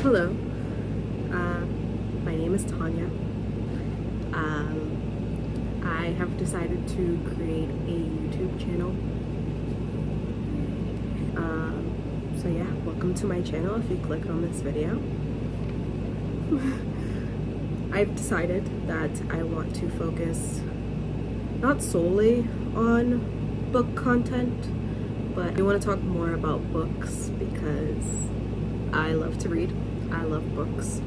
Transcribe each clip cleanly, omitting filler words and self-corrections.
Hello, my name is Tanya. I have decided to create a YouTube channel. So yeah, welcome to my channel if you click on this video. I've decided that I want to focus not solely on book content, but I want to talk more about books because I love to read. I love books.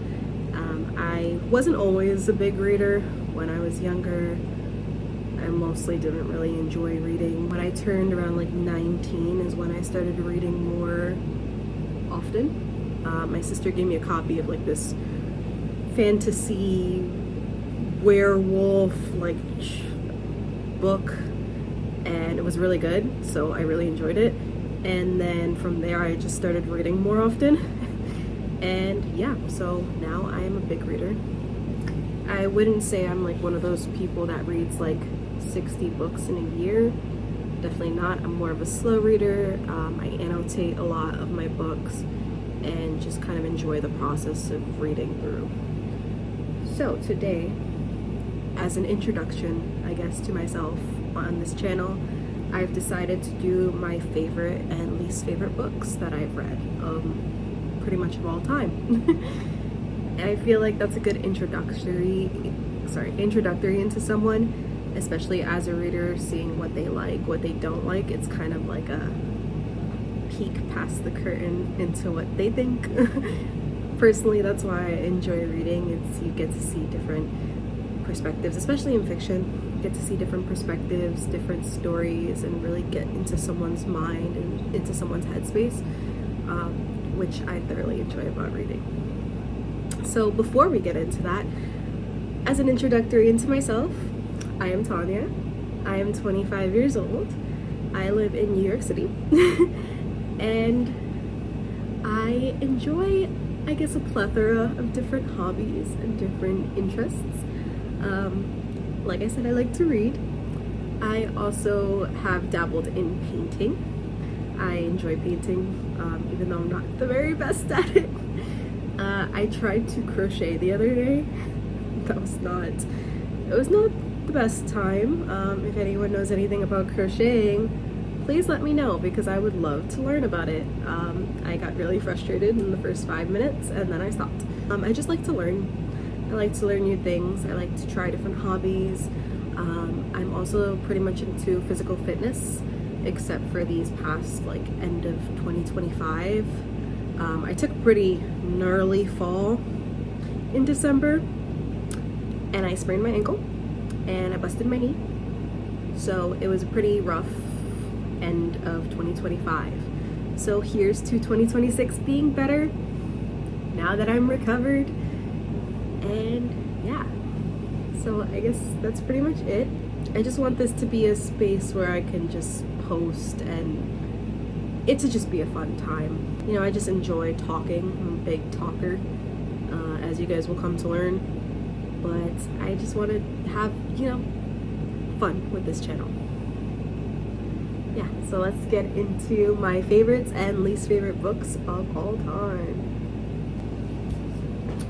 I wasn't always a big reader when I was younger. I mostly didn't really enjoy reading. When I turned around like 19 is when I started reading more often. My sister gave me a copy of like this fantasy werewolf like book, and it was really good, so I really enjoyed it. And then from there I just started reading more often. And yeah, so now I am a big reader. I wouldn't say I'm like one of those people that reads like 60 books in a year. Definitely not. I'm more of a slow reader. I annotate a lot of my books and just kind of enjoy the process of reading through. So today, as an introduction, I guess, to myself on this channel, I've decided to do my favorite and least favorite books that I've read. Pretty much of all time. And I feel like that's a good introductory into someone, especially as a reader, seeing what they like, what they don't like. It's kind of like a peek past the curtain into what they think. Personally, that's why I enjoy reading. It's you get to see different perspectives, especially in fiction. You get to see different perspectives, different stories, and really get into someone's mind and into someone's headspace. Which I thoroughly enjoy about reading. So before we get into that, as an introductory into myself, I am Tanya. I am 25 years old. I live in New York City. And I enjoy, I guess, a plethora of different hobbies and different interests. Like I said, I like to read. I also have dabbled in painting. I enjoy painting, even though I'm not the very best at it. I tried to crochet the other day. It was not the best time. If anyone knows anything about crocheting, please let me know because I would love to learn about it. I got really frustrated in the first 5 minutes and then I stopped. I just like to learn. I like to learn new things. I like to try different hobbies. I'm also pretty much into physical fitness, except for these past like end of 2025. I took a pretty gnarly fall in December and I sprained my ankle and I busted my knee. So it was a pretty rough end of 2025. So here's to 2026 being better now that I'm recovered. And yeah, so I guess that's pretty much it. I just want this to be a space where I can just post and it to just be a fun time. You know, I just enjoy talking. I'm a big talker, as you guys will come to learn. But I just want to have, fun with this channel. Yeah, so let's get into my favorites and least favorite books of all time.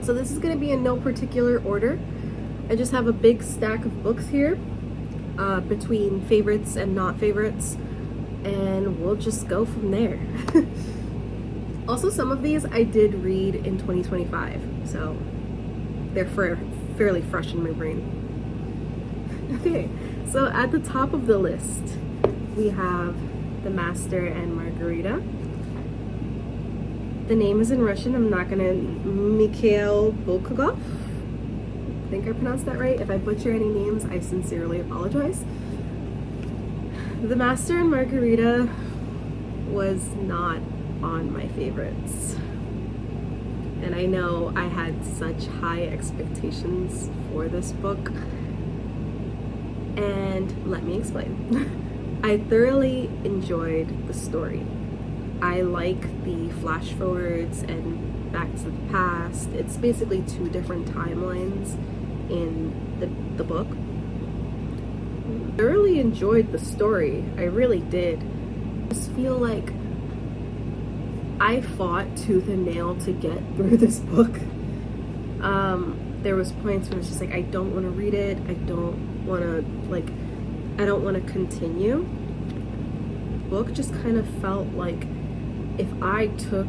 So this is going to be in no particular order. I just have a big stack of books here. Between favorites and not favorites, and we'll just go from there. Also, some of these I did read in 2025, so they're fairly fresh in my brain. Okay, so at the top of the list we have The Master and Margarita. The name is in Russian. I'm not gonna Mikhail Bulgakov. I think I pronounced that right. If I butcher any names, I sincerely apologize. The Master and Margarita was not on my favorites. And I know I had such high expectations for this book. And let me explain. I thoroughly enjoyed the story. I like the flash forwards and back to the past. It's basically two different timelines in the book. I really enjoyed the story. I really did. I just feel like I fought tooth and nail to get through this book. There was points where it's just like, I don't want to read it. I don't want to continue. The book just kind of felt like if I took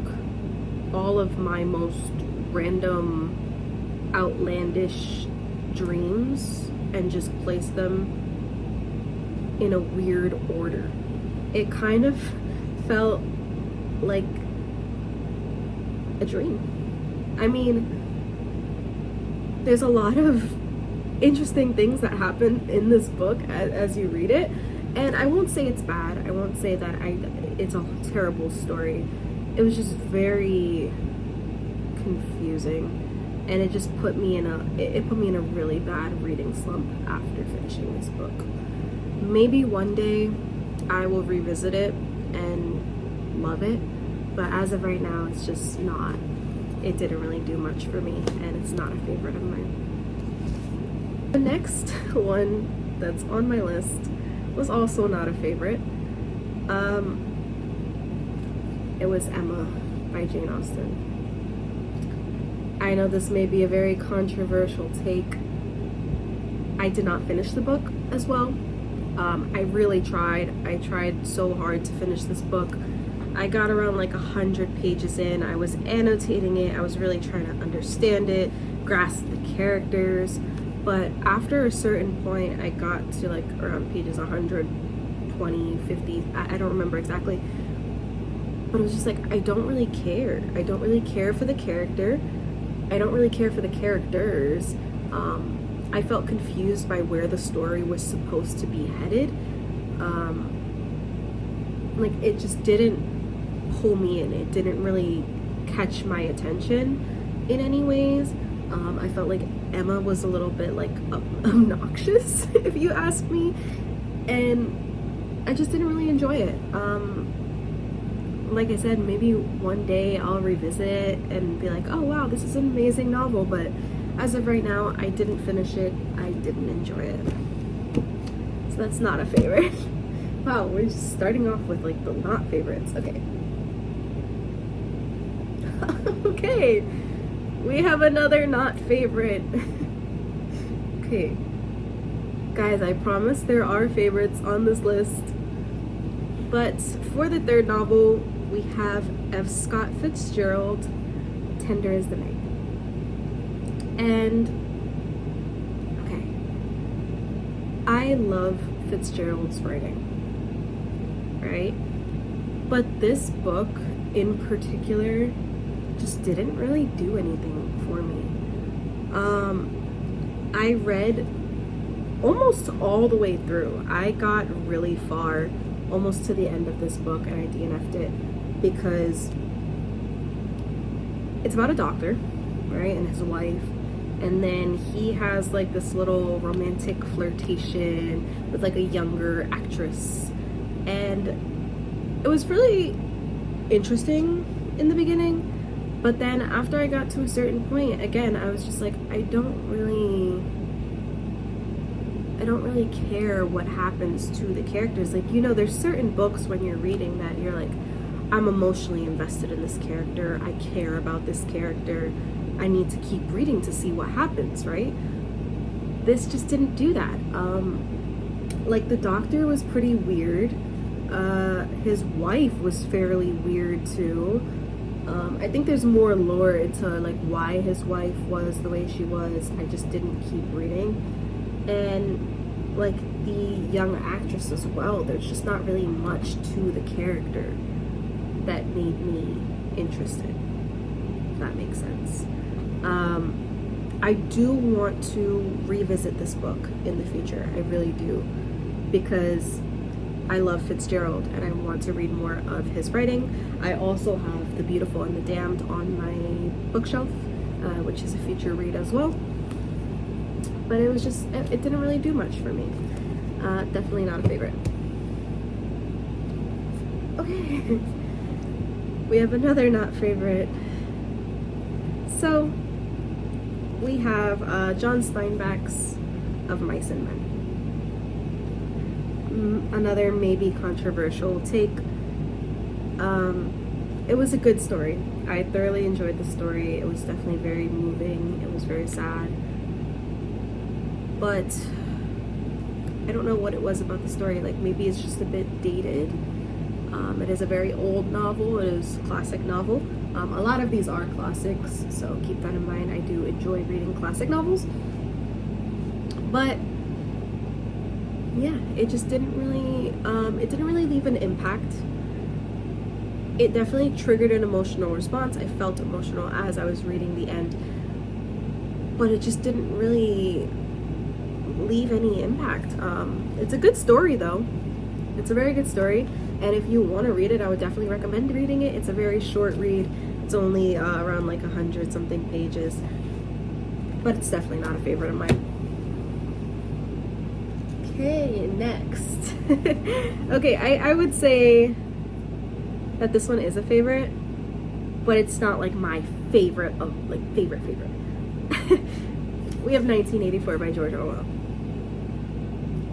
all of my most random, outlandish dreams and just placed them in a weird order, it kind of felt like a dream. I mean, there's a lot of interesting things that happen in this book as you read it, and I won't say it's bad. I won't say that it's a terrible story. It was just very confusing, and it just put me in a really bad reading slump after finishing this book. Maybe one day I will revisit it and love it, but as of right now, it's just not. It didn't really do much for me, and it's not a favorite of mine. The next one that's on my list was also not a favorite. It was Emma by Jane Austen. I know this may be a very controversial take. I did not finish the book as well. I really tried. I tried so hard to finish this book. I got around like 100 pages in. I was annotating it. I was really trying to understand it, grasp the characters. But after a certain point, I got to like around pages 120, 50. I don't remember exactly. But it was just like, I don't really care. I don't really care for the character. I don't really care for the characters. I felt confused by where the story was supposed to be headed. Like, it just didn't pull me in. It didn't really catch my attention in any ways. I felt like Emma was a little bit like obnoxious, if you ask me, and I just didn't really enjoy it. Like I said, maybe one day I'll revisit it and be like, oh wow, this is an amazing novel, but as of right now, I didn't finish it. I didn't enjoy it. So that's not a favorite. Wow, we're just starting off with like the not favorites. Okay. Okay. We have another not favorite. Okay. Guys, I promise there are favorites on this list. But for the third novel, we have F. Scott Fitzgerald, Tender as the Night. And, okay, I love Fitzgerald's writing, right? But this book in particular just didn't really do anything for me. I read almost all the way through. I got really far, almost to the end of this book, and I DNF'd it because it's about a doctor, right, and his wife, and then he has like this little romantic flirtation with like a younger actress, and it was really interesting in the beginning, but then after I got to a certain point, again, I was just like, I don't really care what happens to the characters. Like, you know, there's certain books when you're reading that you're like, I'm emotionally invested in this character, I care about this character, I need to keep reading to see what happens, right? This just didn't do that. Like, the doctor was pretty weird. His wife was fairly weird too. I think there's more lore into like why his wife was the way she was. I just didn't keep reading. And like the young actress as well, there's just not really much to the character that made me interested, if that makes sense. I do want to revisit this book in the future. I really do, because I love Fitzgerald and I want to read more of his writing. I also have The Beautiful and the Damned on my bookshelf, which is a future read as well. But it was just, it didn't really do much for me. Definitely not a favorite. Okay. We have another not favorite. So, we have John Steinbeck's Of Mice and Men. Another maybe controversial take. it was a good story. I thoroughly enjoyed the story. It was definitely very moving. It was very sad. But I don't know what it was about the story. Like, maybe it's just a bit dated. It is a very old novel. It is a classic novel. A lot of these are classics, so keep that in mind. I do enjoy reading classic novels. But yeah, it just didn't really, it didn't really leave an impact. It definitely triggered an emotional response. I felt emotional as I was reading the end, but it just didn't really leave any impact. It's a good story though. It's a very good story, and if you want to read it, I would definitely recommend reading it. It's a very short read. It's only around like 100 something pages, but it's definitely not a favorite of mine. Okay, next. Okay, I would say that this one is a favorite, but it's not like my favorite of like favorite. We have 1984 by George Orwell.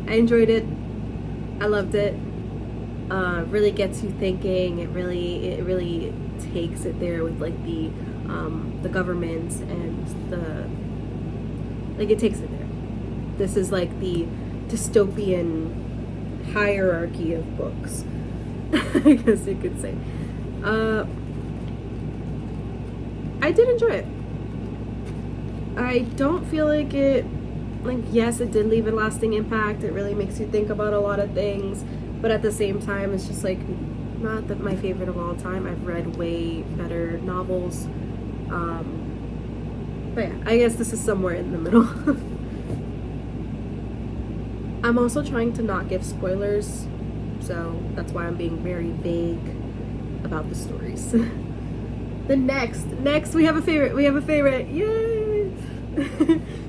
I enjoyed it. I loved it. Really gets you thinking. It really takes it there with like the government and it takes it there. This is like the dystopian hierarchy of books, I guess you could say. I did enjoy it. I don't feel like it, like, yes, it did leave a lasting impact. It really makes you think about a lot of things, but at the same time, it's just like not that my favorite of all time. I've read way better novels. But yeah, I guess this is somewhere in the middle. I'm also trying to not give spoilers, so that's why I'm being very vague about the stories. The next we have a favorite, yay!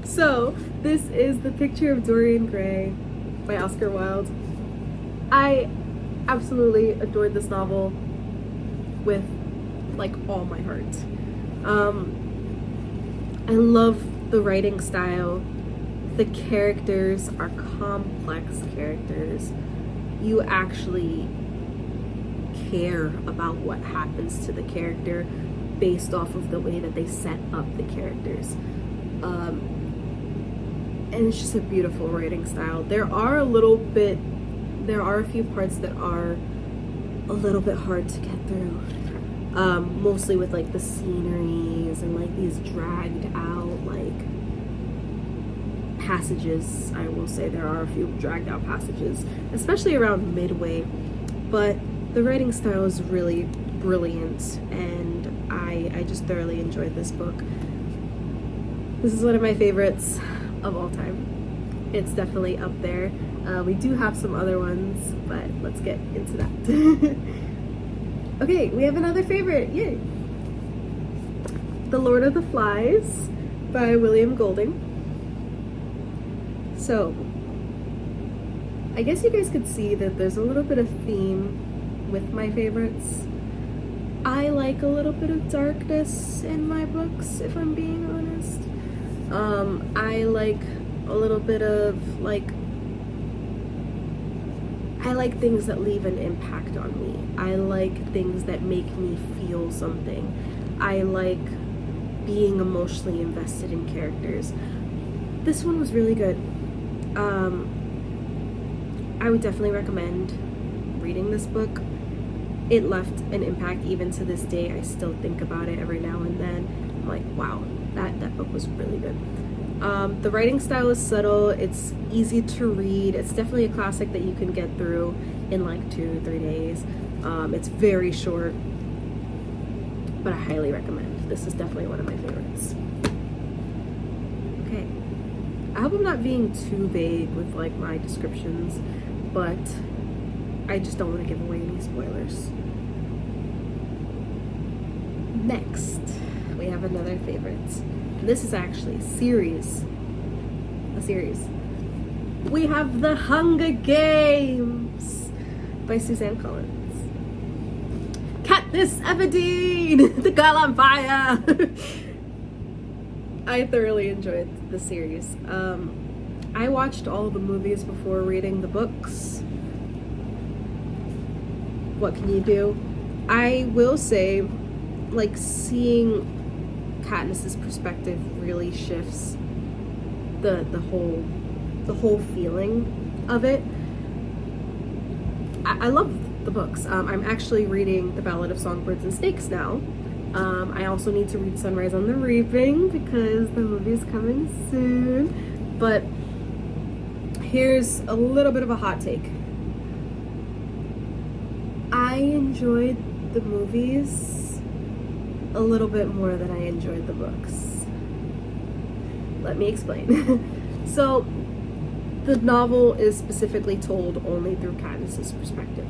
So this is The Picture of Dorian Gray by Oscar Wilde. I absolutely adored this novel with like all my heart. I love the writing style. The characters are complex characters. You actually care about what happens to the character based off of the way that they set up the characters. And it's just a beautiful writing style. There are a few parts that are a little bit hard to get through. Mostly with like the sceneries and like these dragged out like passages. I will say there are a few dragged out passages, especially around midway, but the writing style is really brilliant, and I just thoroughly enjoyed this book. This is one of my favorites of all time. It's definitely up there. We do have some other ones, but let's get into that. Okay, we have another favorite, yay! The Lord of the Flies by William Golding. So, I guess you guys could see that there's a little bit of theme with my favorites. I like a little bit of darkness in my books, if I'm being honest. I like a little bit of like, I like things that leave an impact on me. I like things that make me feel something. I like being emotionally invested in characters. This one was really good. I would definitely recommend reading this book. It left an impact even to this day. I still think about it every now and then. I'm like, wow, that book was really good. The writing style is subtle. It's easy to read. It's definitely a classic that you can get through in like 2 or 3 days. It's very short, but I highly recommend. This is definitely one of my favorites. Okay. I hope I'm not being too vague with like my descriptions, but I just don't want to give away any spoilers. Next, we have another favorite. This is actually a series. We have The Hunger Games by Suzanne Collins. Katniss Everdeen, the girl on fire. I thoroughly enjoyed the series. I watched all the movies before reading the books. What can you do? I will say, like, seeing Katniss's perspective really shifts the whole feeling of it. I love the books. I'm actually reading The Ballad of Songbirds and Snakes now. I also need to read Sunrise on the Reaping because the movie is coming soon. But here's a little bit of a hot take. I enjoyed the movies a little bit more than I enjoyed the books. Let me explain. So, the novel is specifically told only through Katniss's perspective.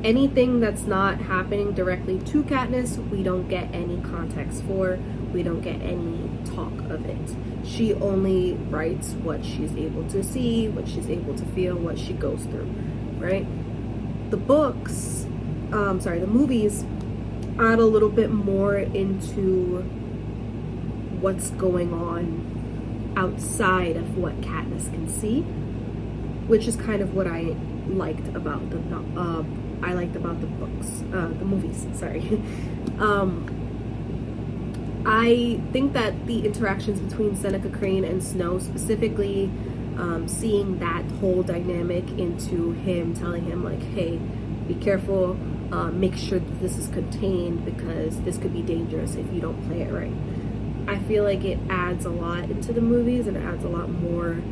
Anything that's not happening directly to Katniss, we don't get any context for. We don't get any talk of it. She only writes what she's able to see, what she's able to feel, what she goes through, right? The movies add a little bit more into what's going on outside of what Katniss can see, which is kind of what I liked about the books, the movies. Sorry. I think that the interactions between Seneca Crane and Snow, specifically, seeing that whole dynamic into him telling him like, "Hey, be careful. Make sure that this is contained because this could be dangerous if you don't play it right." I feel like it adds a lot into the movies and it adds a lot more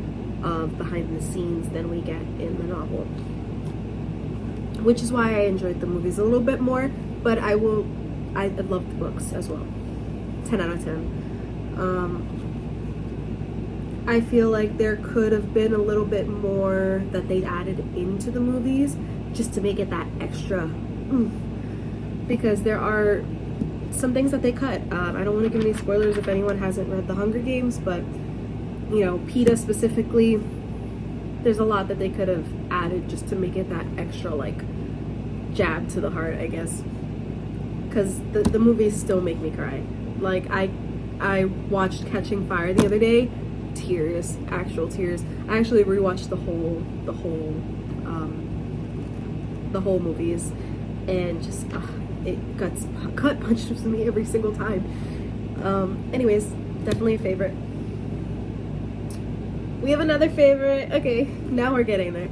of behind the scenes than we get in the novel. Which is why I enjoyed the movies a little bit more, but I love the books as well. 10 out of 10. I feel like there could have been a little bit more that they added into the movies just to make it that extra because there are some things that they cut. I don't want to give any spoilers if anyone hasn't read The Hunger Games, but you know, PETA specifically, there's a lot that they could have added just to make it that extra like jab to the heart, I guess, because the movies still make me cry. Like I watched Catching Fire the other day, tears, actual tears. I actually rewatched the whole movies and just it gut punches me every single time. Anyways, definitely a favorite. We have another favorite. Okay, now we're getting there.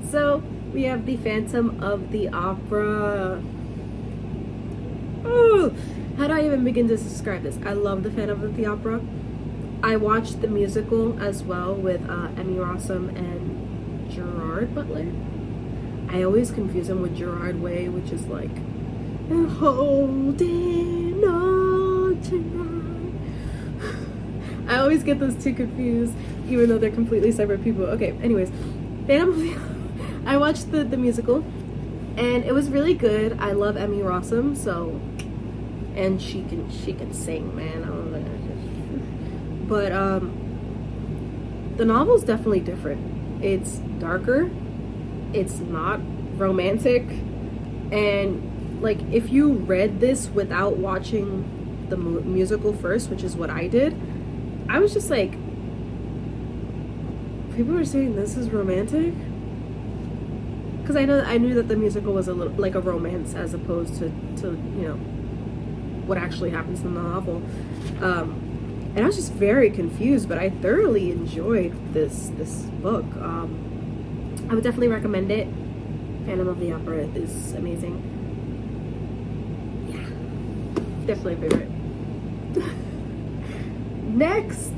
So we have the Phantom of the Opera. Oh, how do I even begin to describe this? I love the Phantom of the Opera. I watched the musical as well with Emmy Rossum and Gerard Butler. I always confuse him with Gerard Way, which is like holding on tonight. I always get those two confused, even though they're completely separate people. Okay, anyways, Phantom of the I watched the musical, and it was really good. I love Emmy Rossum, so, and she can sing, man. I don't know. But the novel's definitely different. It's darker. It's not romantic, and like if you read this without watching the musical first, which is what I did, I was just like, people are saying this is romantic, because I knew that the musical was a little like a romance as opposed to you know what actually happens in the novel, and I was just very confused. But I thoroughly enjoyed this book. I would definitely recommend it. Phantom of the Opera is amazing. Yeah, definitely a favorite. Next,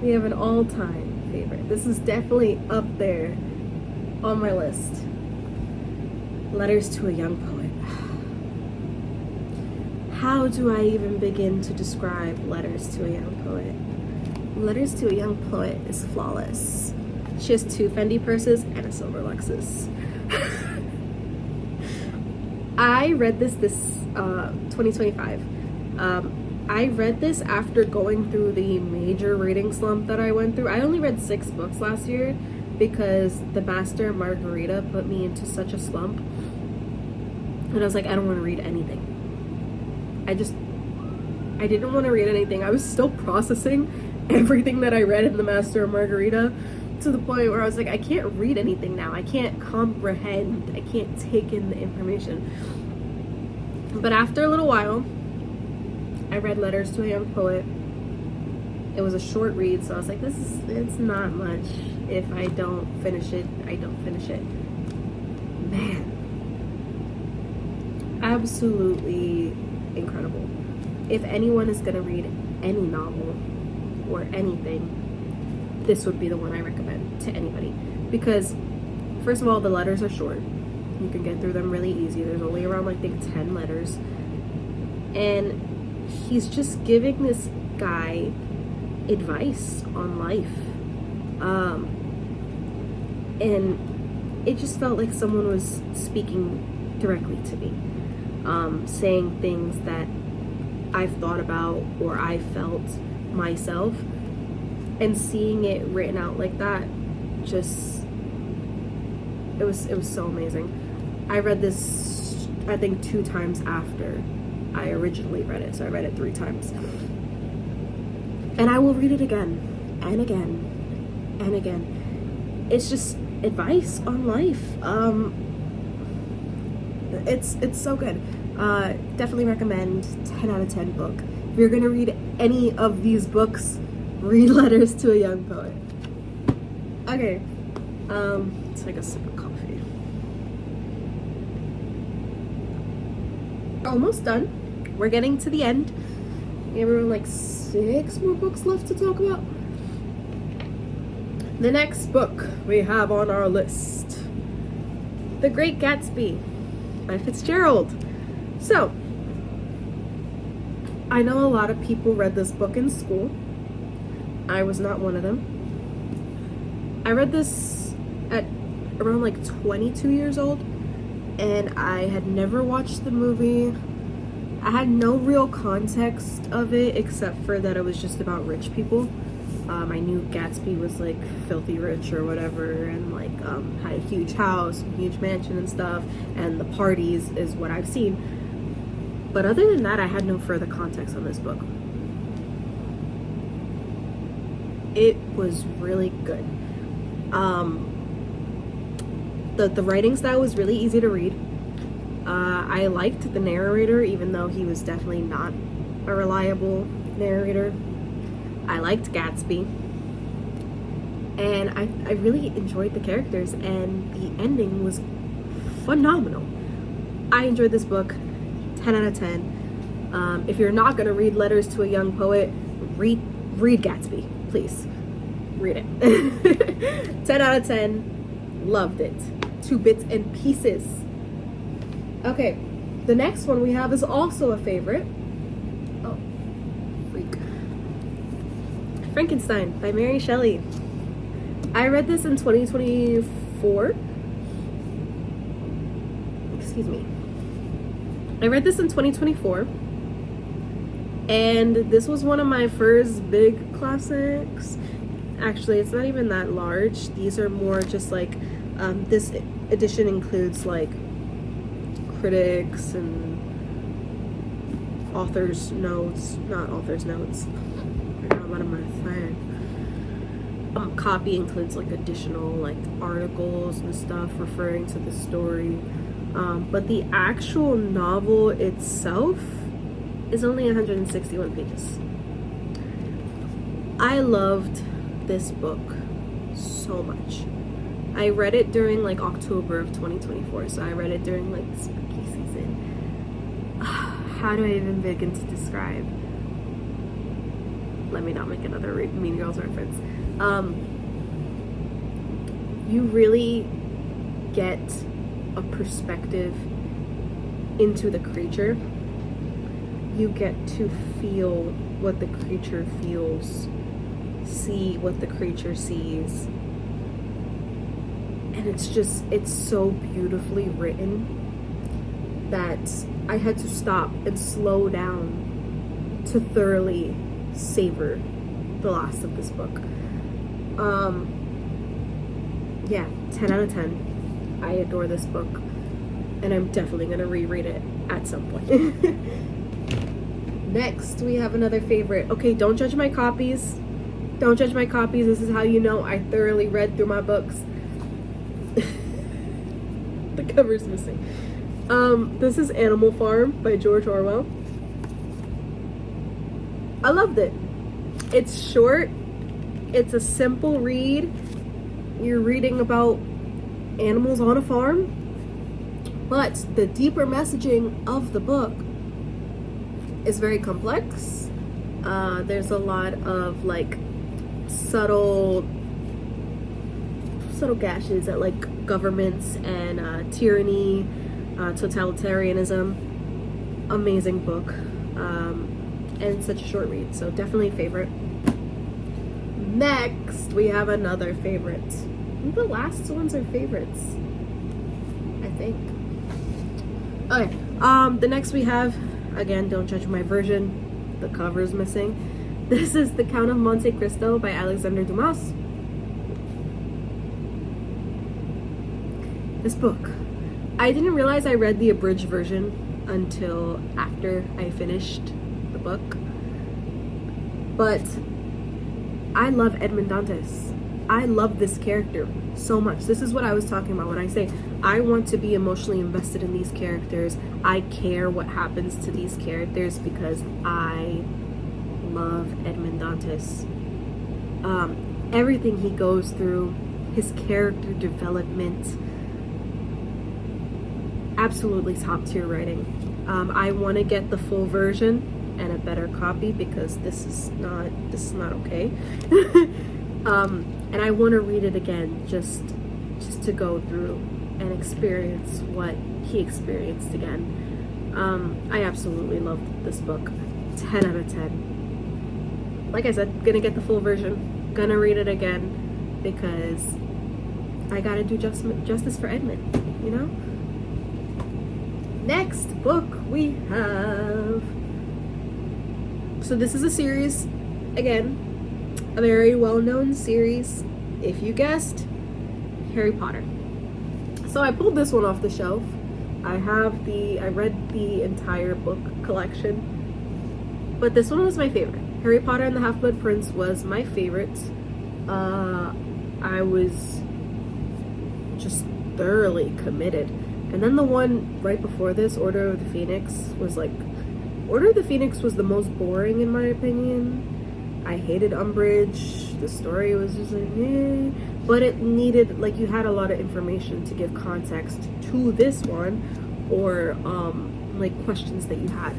we have an all-time favorite. This is definitely up there on my list. Letters to a Young Poet. How do I even begin to describe Letters to a Young Poet? Letters to a Young Poet is flawless. She has 2 Fendi purses and a silver Lexus. I read this 2025. I read this after going through the major reading slump that I went through. I only read 6 books last year because The Master and Margarita put me into such a slump. And I was like, I don't want to read anything. I didn't want to read anything. I was still processing everything that I read in The Master and Margarita, to the point where I was like, I can't read anything now. I can't comprehend. I can't take in the information. But after a little while, I read Letters to a Young Poet. It was a short read, so I was like, it's not much. If I don't finish it, I don't finish it. Man, absolutely incredible. If anyone is gonna read any novel or anything, this would be the one I recommend to anybody. Because first of all, the letters are short. You can get through them really easy. There's only around, I think, 10 letters. And he's just giving this guy advice on life. And it just felt like someone was speaking directly to me, saying things that I've thought about or I felt myself, and seeing it written out like that, just it was so amazing. I read this, I think, 2 times after I originally read it, so I read it 3 times, and I will read it again and again and again. It's just advice on life. It's so good. Definitely recommend. 10 out of 10 book. If you're gonna read any of these books, read Letters to a Young Poet. Okay, let's take a sip of coffee. Almost done. We're getting to the end. We have around like 6 more books left to talk about. The next book we have on our list, The Great Gatsby by Fitzgerald. So, I know a lot of people read this book in school. I was not one of them. I read this at around like 22 years old, and I had never watched the movie. I had no real context of it except for that it was just about rich people. I knew Gatsby was like filthy rich or whatever, and like had a huge house, huge mansion and stuff, and the parties is what I've seen. But other than that, I had no further context on this book. It was really good. The writing style was really easy to read. I liked the narrator, even though he was definitely not a reliable narrator. I liked Gatsby, and I really enjoyed the characters, and the ending was phenomenal. I enjoyed this book. 10 out of 10. If you're not gonna read Letters to a Young Poet, read Gatsby, please. Read it. 10 out of 10. Loved it. 2 bits and pieces. Okay, the next one we have is also a favorite. Oh, freak. Frankenstein by Mary Shelley. I read this in 2024. Excuse me. I read this in 2024, and this was one of my first big classics. Actually, it's not even that large. These are more just like, this edition includes like critics and author's notes, not author's notes. What am I saying? Copy includes like additional like articles and stuff referring to the story. But the actual novel itself is only 161 pages. I loved this book so much. I read it during like October of 2024, so I read it during like the spooky season. How do I even begin to describe? Let me not make another Mean Girls reference. You really get a perspective into the creature. You get to feel what the creature feels, see what the creature sees, and it's so beautifully written that I had to stop and slow down to thoroughly savor the last of this book. Yeah, 10 out of 10. I adore this book, and I'm definitely gonna reread it at some point. Next, we have another favorite. Okay, don't judge my copies. Don't judge my copies. This is how you know I thoroughly read through my books. The cover's missing. This is Animal Farm by George Orwell. I loved it. It's short. It's a simple read. You're reading about animals on a farm. But the deeper messaging of the book is very complex. There's a lot of like subtle gashes at like governments and tyranny, totalitarianism. Amazing book, and such a short read, so definitely a favorite. Next, we have another favorite. The last ones are favorites, I think. Okay, the next we have, again, don't judge my version, the cover's missing. This is The Count of Monte Cristo by Alexander Dumas. This book, I didn't realize I read the abridged version until after I finished the book, but I love Edmond Dantes. I love this character so much. This is what I was talking about when I say I want to be emotionally invested in these characters. I care what happens to these characters because I love Edmond Dantes. Everything he goes through, his character development, absolutely top tier writing. I want to get the full version and a better copy because this is not okay. And I want to read it again just to go through and experience what he experienced again. I absolutely loved this book. 10 out of 10. Like I said, gonna get the full version, gonna read it again because I gotta do justice for Edmund, you know? Next book we have, so this is a series, again, a very well-known series. If you guessed, Harry Potter. So I pulled this one off the shelf. I read the entire book collection, but this one was my favorite. Harry Potter and the Half-Blood Prince was my favorite. I was just thoroughly committed. And then the one right before this, Order of the Phoenix, was the most boring in my opinion. I hated Umbridge. The story was just like, eh. But it needed, like, you had a lot of information to give context to this one, or like questions that you had.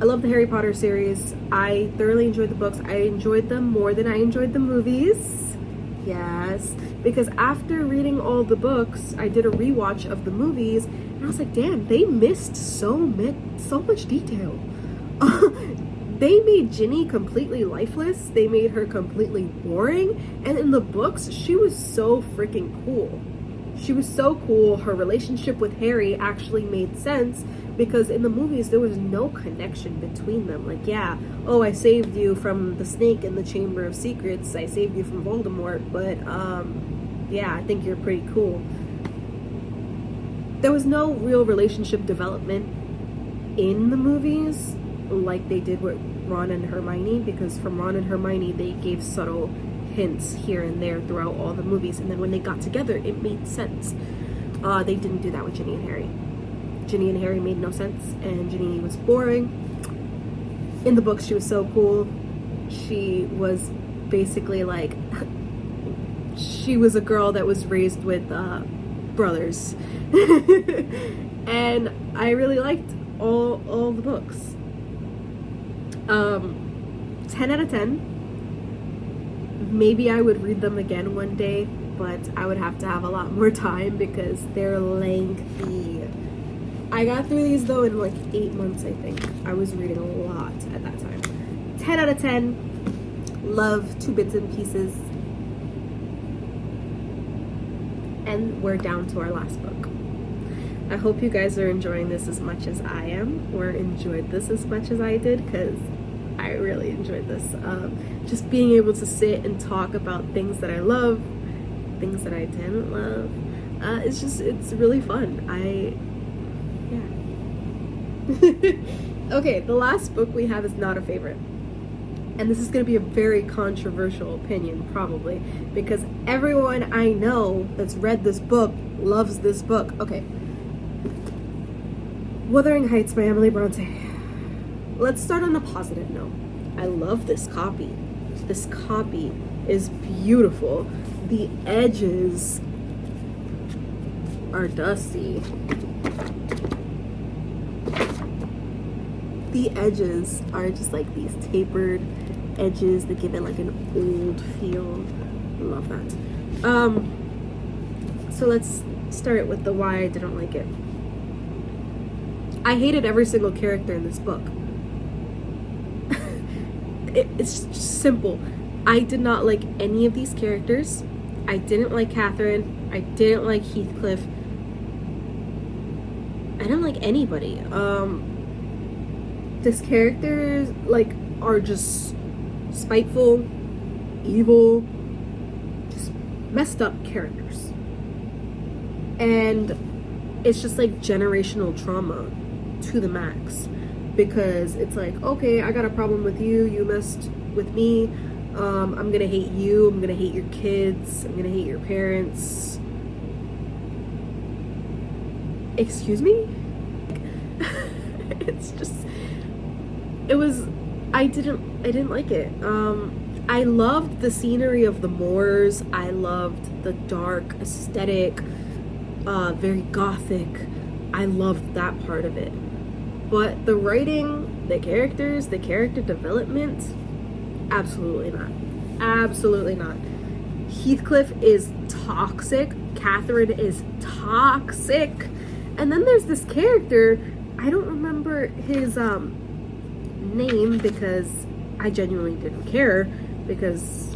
I love the Harry Potter series. I thoroughly enjoyed the books. I enjoyed them more than I enjoyed the movies. Yes, because after reading all the books, I did a rewatch of the movies, and I was like, damn, they missed so much detail. They made Ginny completely lifeless. They made her completely boring. And in the books, she was so freaking cool. She was so cool. Her relationship with Harry actually made sense because in the movies, there was no connection between them. Like, yeah, oh, I saved you from the snake in the Chamber of Secrets. I saved you from Voldemort. But, yeah, I think you're pretty cool. There was no real relationship development in the movies like they did with Ron and Hermione, because from Ron and Hermione they gave subtle hints here and there throughout all the movies, and then when they got together it made sense. They didn't do that with Ginny and Harry. Ginny and Harry made no sense, and Ginny was boring. In the books she was so cool. She was basically like she was a girl that was raised with brothers. And I really liked all the books. 10 out of 10. Maybe I would read them again one day, but I would have to have a lot more time because they're lengthy. I got through these though in like 8 months, I think. I was reading a lot at that time. 10 out of 10. Love Two Bits and Pieces. And we're down to our last book. I hope you guys are enjoying this as much as I am, or enjoyed this as much as I did, because I really enjoyed this. Just being able to sit and talk about things that I love, things that I didn't love. It's really fun. Yeah. Okay, the last book we have is not a favorite. And this is going to be a very controversial opinion, probably, because everyone I know that's read this book loves this book. Okay, Wuthering Heights by Emily Bronte. Let's start on a positive note. I love this copy. This copy is beautiful. The edges are dusty. The edges are just like these tapered edges that give it like an old feel. I love that. So let's start with the why I didn't like it. I hated every single character in this book. It's just simple. I did not like any of these characters. I didn't like Catherine. I didn't like Heathcliff. I didn't like anybody. These characters like are just spiteful, evil, just messed up characters. And it's just like generational trauma to the max, because it's like, okay, I got a problem with you, you messed with me, I'm gonna hate you, I'm gonna hate your kids, I'm gonna hate your parents. Excuse me? It's just, I didn't like it. I loved the scenery of the moors. I loved the dark aesthetic, very gothic. I loved that part of it. But the writing, the characters, the character development, absolutely not. Absolutely not. Heathcliff is toxic. Catherine is toxic. And then there's this character, I don't remember his name because I genuinely didn't care, because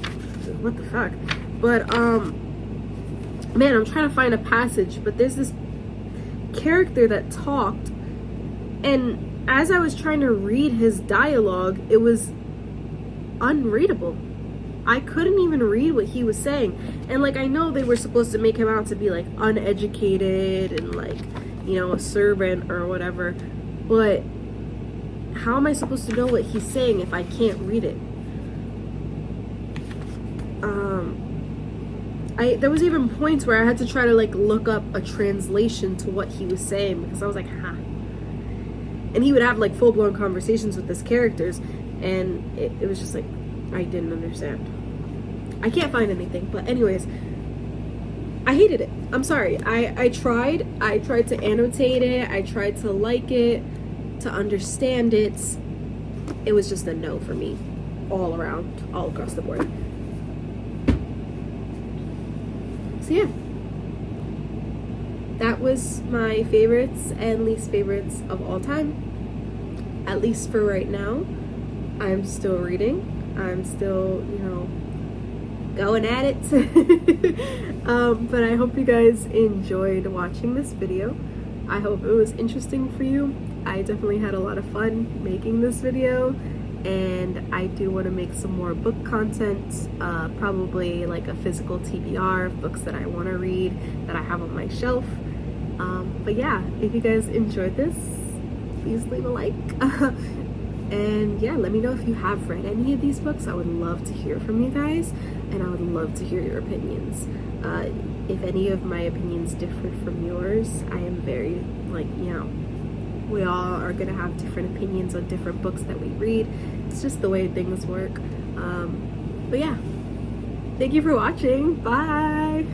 what the fuck. But man, I'm trying to find a passage, but there's this character that talked, and as I was trying to read his dialogue, it was unreadable. I couldn't even read what he was saying. And like, I know they were supposed to make him out to be like uneducated and like, you know, a servant or whatever, but how am I supposed to know what he's saying if I can't read it? There was even points where I had to try to like look up a translation to what he was saying, because I was like, huh. And he would have like full-blown conversations with his characters, and it was just like, I didn't understand. I can't find anything, but anyways, I hated it. I'm sorry. I tried to annotate it, I tried to like it, to understand it. It was just a no for me, all around, all across the board. So yeah, that was my favorites and least favorites of all time, at least for right now. I'm still reading, I'm still, you know, going at it. But I hope you guys enjoyed watching this video. I hope it was interesting for you. I definitely had a lot of fun making this video, and I do want to make some more book content, probably like a physical TBR of books that I want to read that I have on my shelf. But yeah, if you guys enjoyed this, please leave a like. And yeah, let me know if you have read any of these books. I would love to hear from you guys, and I would love to hear your opinions. If any of my opinions differ from yours, I am very, like, you know, we all are gonna have different opinions on different books that we read. It's just the way things work. But yeah, thank you for watching. Bye.